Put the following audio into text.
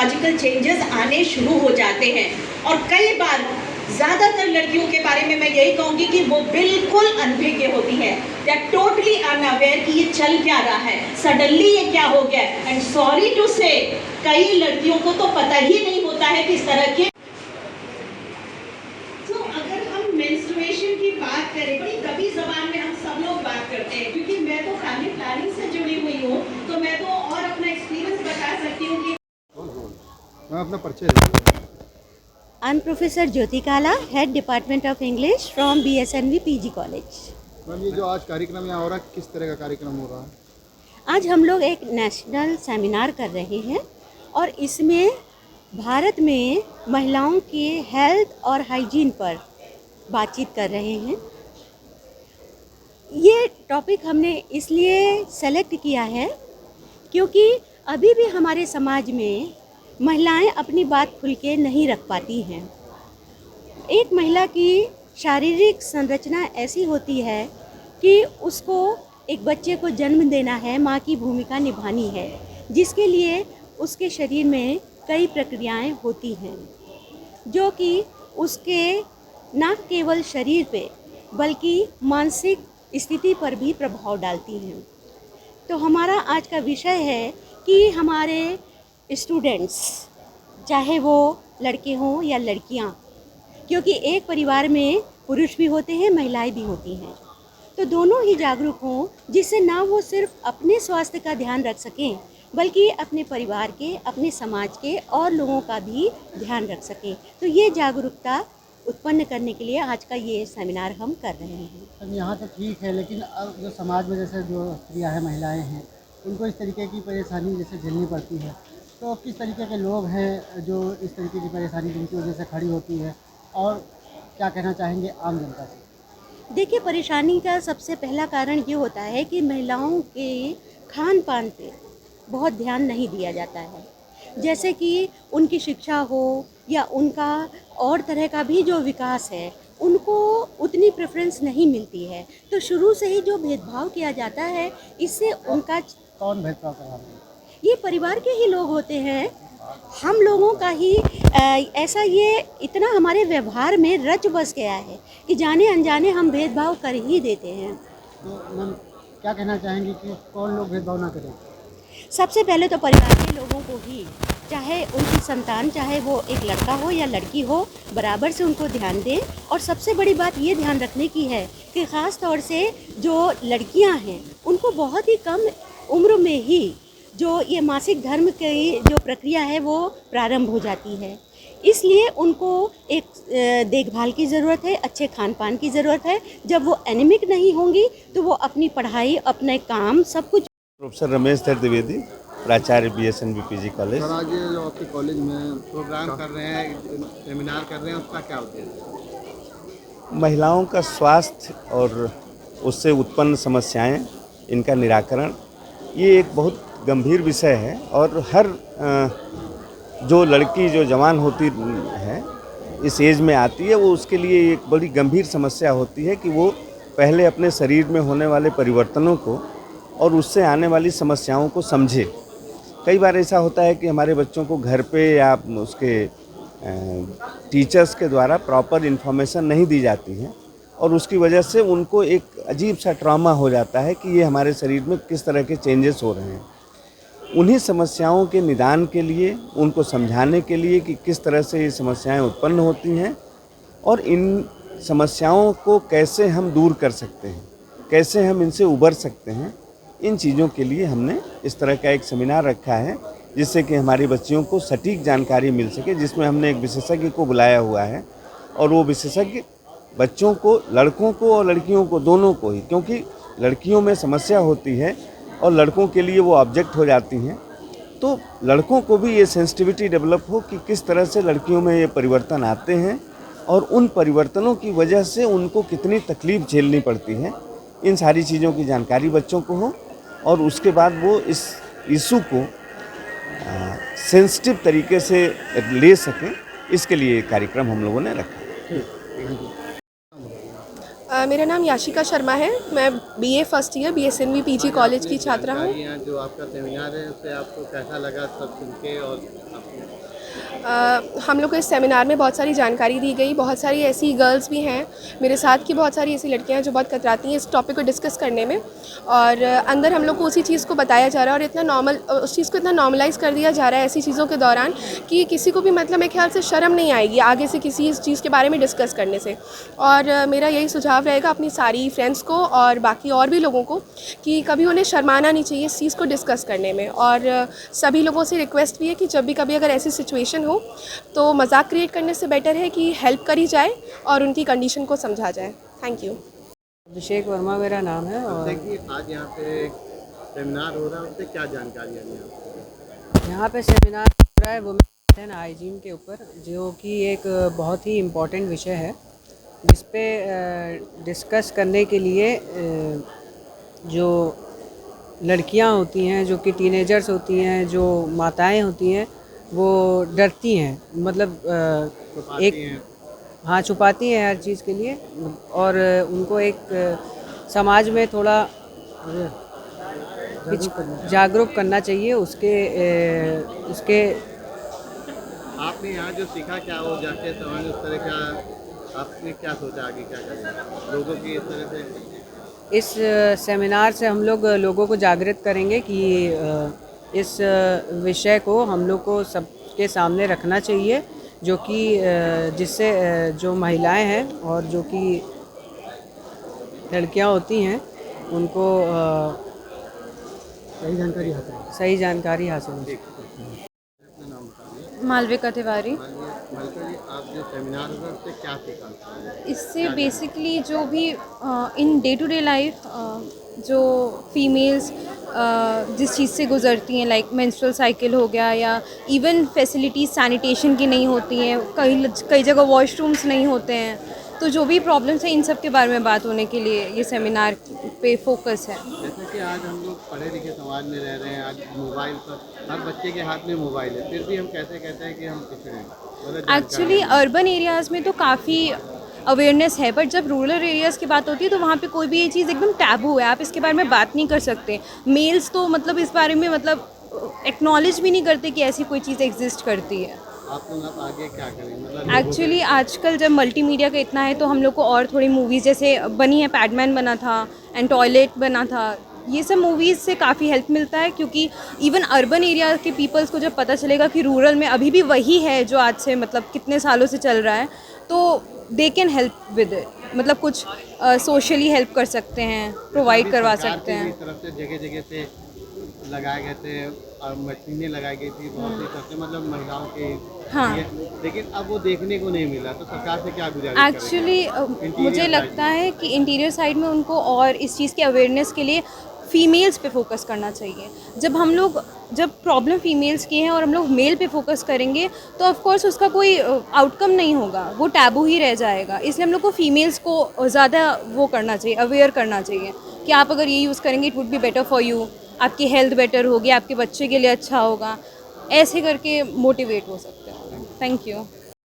Physiological changes आने शुरू हो जाते हैं। और कई बार ज़्यादातर लड़कियों के बारे में मैं यही कहूँगी कि वो बिल्कुल अनभिज्ञ होती हैं, दे आर टोटली अनअवेयर कि ये चल क्या रहा है, सडनली ये क्या हो गया। एंड सॉरी टू से, कई लड़कियों को तो पता ही नहीं होता है किस तरह के। तो अगर हम मेंस्ट्रुएशन की बात करें, बड़ी दबी जबान में हम सब लोग बात करते हैं, क्योंकि मैं तो फैमिली प्लानिंग से जुड़ी हुई हूँ, तो मैं तो और अपना एक्सपीरियंस बता सकती हूँ कि मैं अपना परिचय। I'm Professor Jyoti Kala, Head Department of English from BSNV PG College. Ma'am, ये जो आज कार्यक्रम यहाँ हो रहा है, किस तरह का कार्यक्रम हो रहा है? आज हम लोग एक नेशनल सेमिनार कर रहे हैं और इसमें भारत में महिलाओं के हेल्थ और हाइजीन पर बातचीत कर रहे हैं। ये टॉपिक हमने इसलिए सेलेक्ट किया है क्योंकि अभी भी हमारे समाज में महिलाएं अपनी बात खुल के नहीं रख पाती हैं। एक महिला की शारीरिक संरचना ऐसी होती है कि उसको एक बच्चे को जन्म देना है, माँ की भूमिका निभानी है, जिसके लिए उसके शरीर में कई प्रक्रियाएं होती हैं जो कि उसके न केवल शरीर पे बल्कि मानसिक स्थिति पर भी प्रभाव डालती हैं। तो हमारा आज का विषय है कि हमारे स्टूडेंट्स, चाहे वो लड़के हों या लड़कियां, क्योंकि एक परिवार में पुरुष भी होते हैं, महिलाएं भी होती हैं, तो दोनों ही जागरूक हों, जिससे ना वो सिर्फ अपने स्वास्थ्य का ध्यान रख सकें बल्कि अपने परिवार के, अपने समाज के और लोगों का भी ध्यान रख सकें। तो ये जागरूकता उत्पन्न करने के लिए आज का ये सेमिनार हम कर रहे हैं। यहाँ तो ठीक है, लेकिन अब जो समाज में जैसे जो स्त्रियाँ हैं, महिलाएं हैं, उनको इस तरीके की परेशानी जैसे झेलनी पड़ती है, तो किस तरीके के लोग हैं जो इस तरीके की परेशानी जिनकी वजह से खड़ी होती है, और क्या कहना चाहेंगे आम जनता से? देखिए, परेशानी का सबसे पहला कारण ये होता है कि महिलाओं के खान पान पे बहुत ध्यान नहीं दिया जाता है। जैसे कि उनकी शिक्षा हो या उनका और तरह का भी जो विकास है, उनको उतनी प्रेफरेंस नहीं मिलती है। तो शुरू से ही जो भेदभाव किया जाता है, इससे उनका कौन भेदभाव कर रहा है? ये परिवार के ही लोग होते हैं, हम लोगों का ही ऐसा ये इतना हमारे व्यवहार में रच बस गया है कि जाने अनजाने हम भेदभाव कर ही देते हैं। तो मैम, क्या कहना चाहेंगे कि कौन लोग भेदभाव ना करें? सबसे पहले तो परिवार के लोगों को ही, चाहे उनकी संतान, चाहे वो एक लड़का हो या लड़की हो, बराबर से उनको ध्यान दें। और सबसे बड़ी बात ये ध्यान रखने की है कि ख़ास तौर से जो लड़कियां हैं, उनको बहुत ही कम उम्र में ही जो ये मासिक धर्म की जो प्रक्रिया है वो प्रारंभ हो जाती है। इसलिए उनको एक देखभाल की ज़रूरत है, अच्छे खान पान की ज़रूरत है। जब वो एनीमिक नहीं होंगी तो वो अपनी पढ़ाई, अपने काम, सब कुछ। प्रोफेसर रमेश द्विवेदी, प्राचार्य BSNV PG कॉलेज। सर, आज ये जो आपके कॉलेज में प्रोग्राम कर रहे हैं, सेमिनार कर रहे हैं, उसका क्या उद्देश्य? महिलाओं का स्वास्थ्य और उससे उत्पन्न समस्याएं, इनका निराकरण, ये एक बहुत गंभीर विषय है। और हर जो लड़की जो जवान होती है, इस एज में आती है, वो उसके लिए एक बड़ी गंभीर समस्या होती है कि वो पहले अपने शरीर में होने वाले परिवर्तनों को और उससे आने वाली समस्याओं को समझे। कई बार ऐसा होता है कि हमारे बच्चों को घर पे या उसके टीचर्स के द्वारा प्रॉपर इन्फॉर्मेशन नहीं दी जाती है, और उसकी वजह से उनको एक अजीब सा ट्रॉमा हो जाता है कि ये हमारे शरीर में किस तरह के चेंजेस हो रहे हैं। उन्हीं समस्याओं के निदान के लिए, उनको समझाने के लिए कि किस तरह से ये समस्याएं उत्पन्न होती हैं और इन समस्याओं को कैसे हम दूर कर सकते हैं, कैसे हम इनसे उबर सकते हैं, इन चीज़ों के लिए हमने इस तरह का एक सेमिनार रखा है, जिससे कि हमारी बच्चियों को सटीक जानकारी मिल सके। जिसमें हमने एक विशेषज्ञ को बुलाया हुआ है, और वो विशेषज्ञ बच्चों को, लड़कों को और लड़कियों को, दोनों को ही, क्योंकि लड़कियों में समस्या होती है और लड़कों के लिए वो ऑब्जेक्ट हो जाती हैं, तो लड़कों को भी ये सेंसिटिविटी डेवलप हो कि किस तरह से लड़कियों में ये परिवर्तन आते हैं और उन परिवर्तनों की वजह से उनको कितनी तकलीफ़ झेलनी पड़ती है। इन सारी चीज़ों की जानकारी बच्चों को हो और उसके बाद वो इस इशू को सेंसिटिव तरीके से ले सकें, इसके लिए कार्यक्रम हम लोगों ने रखा। मेरा नाम याशिका शर्मा है। मैं BA first year BSNV PG college की छात्रा हूँ। जो आपका सेमिनार है, उससे आपको कैसा लगा सब सुन के? और हम लोग को इस सेमिनार में बहुत सारी जानकारी दी गई। बहुत सारी ऐसी गर्ल्स भी हैं मेरे साथ की, बहुत सारी ऐसी लड़कियां हैं जो बहुत कतराती हैं इस टॉपिक को डिस्कस करने में, और अंदर हम लोग को उसी चीज़ को बताया जा रहा है और इतना नॉर्मल, उस चीज़ को इतना नॉर्मलाइज़ कर दिया जा रहा है ऐसी चीज़ों के दौरान कि किसी को भी मतलब मेरे ख्याल से शर्म नहीं आएगी आगे से किसी इस चीज़ के बारे में डिस्कस करने से। और मेरा यही सुझाव रहेगा अपनी सारी फ्रेंड्स को और बाकी और भी लोगों को कि कभी उन्हें शर्माना नहीं चाहिए इस चीज़ को डिस्कस करने में। और सभी लोगों से रिक्वेस्ट भी है कि जब भी कभी अगर ऐसी सिचुएशन हो तो मजाक क्रिएट करने से बेटर है कि हेल्प करी जाए और उनकी कंडीशन को समझा जाए। Thank you. अभिषेक वर्मा मेरा नाम है। और देखिए आज यहाँ पे एक सेमिनार हो रहा है, उससे क्या जानकारी है आपको? यहाँ पे सेमिनार हो रहा है वुमेन एंड हाइजीन के ऊपर, जो कि एक बहुत ही इम्पोर्टेंट विषय है, जिस पे डिस्कस करने के लिए जो लड़कियाँ होती हैं, जो कि टीनेजर्स होती हैं, जो माताएं होती हैं, वो डरती हैं, मतलब एक हाँ छुपाती हैं हर चीज़ के लिए, और उनको एक समाज में थोड़ा जागरूक करना चाहिए। उसके आपने यहाँ जो सीखा क्या हो जाके समाज उस तरह का आपने क्या सोचा आगे क्या करें लोगों की इस तरह से? इस सेमिनार से हम लोग लोगों को जागृत करेंगे कि इस विषय को हम लोग को सबके सामने रखना चाहिए, जो कि जिससे जो महिलाएं हैं और जो कि लड़कियां होती हैं उनको सही जानकारी हासिल हो। मालविका तिवारी। मलिका जी, आप जो सेमिनार होगा उससे क्या सीखा? इससे बेसिकली जो भी in day to day life जो फीमेल्स जिस चीज़ से गुज़रती हैं, लाइक मेंस्ट्रुअल साइकिल हो गया, या इवन फैसिलिटीज़ सैनिटेशन की नहीं होती हैं, कई जगह वॉशरूम्स नहीं होते हैं, तो जो भी प्रॉब्लम्स हैं इन सब के बारे में बात होने के लिए ये सेमिनार पे फोकस है। जैसे कि आज हम लोग पढ़े लिखे समाज में रह रहे हैं, आज मोबाइल पर हर बच्चे के हाथ में मोबाइल है, फिर भी हम कैसे कहते हैं कि हम पिछड़े हैं? एक्चुअली अर्बन एरियाज़ में तो काफ़ी अवेयरनेस है, बट जब रूरल एरियाज़ की बात होती है तो वहाँ पे कोई भी ये चीज़ एकदम टैबू है, आप इसके बारे में बात नहीं कर सकते। मेल्स तो मतलब इस बारे में मतलब एक्नॉलेज भी नहीं करते कि ऐसी कोई चीज़ एग्जिस्ट करती है। आप लोग अब आगे क्या करें? मतलब एक्चुअली आजकल जब मल्टीमीडिया का इतना है तो हम लोग को और थोड़ी मूवीज़ जैसे बनी है, पैडमैन बना था एंड टॉयलेट बना था, ये सब मूवीज़ से काफ़ी हेल्प मिलता है, क्योंकि इवन अर्बन एरिया के पीपल्स को जब पता चलेगा कि रूरल में अभी भी वही है जो आज से मतलब कितने सालों से चल रहा है, तो they can help with it, मतलब कुछ सोशली हेल्प कर सकते हैं, प्रोवाइड करवा सकते हैं। तरफ से जगह जगह पे लगाए गए थे और मशीनें लगाई गई थी बहुत सी तरह से, मतलब महिलाओं के हाँ। लिए, लेकिन अब वो देखने को नहीं मिला, तो सरकार से क्या गुजारिश एक्चुअली मुझे लगता है कि इंटीरियर साइड में उनको और इस चीज़ के अवेयरनेस के लिए फ़ीमेल्स पे फोकस करना चाहिए। जब प्रॉब्लम फीमेल्स की है और हम लोग मेल पे फोकस करेंगे तो ऑफ कोर्स उसका कोई आउटकम नहीं होगा, वो टैबू ही रह जाएगा। इसलिए हम लोग को फीमेल्स को ज़्यादा वो करना चाहिए, अवेयर करना चाहिए कि आप अगर ये यूज़ करेंगे it would be better for you, आपकी हेल्थ बेटर होगी, आपके बच्चे के लिए अच्छा होगा, ऐसे करके मोटिवेट हो सकते हैं। Thank you.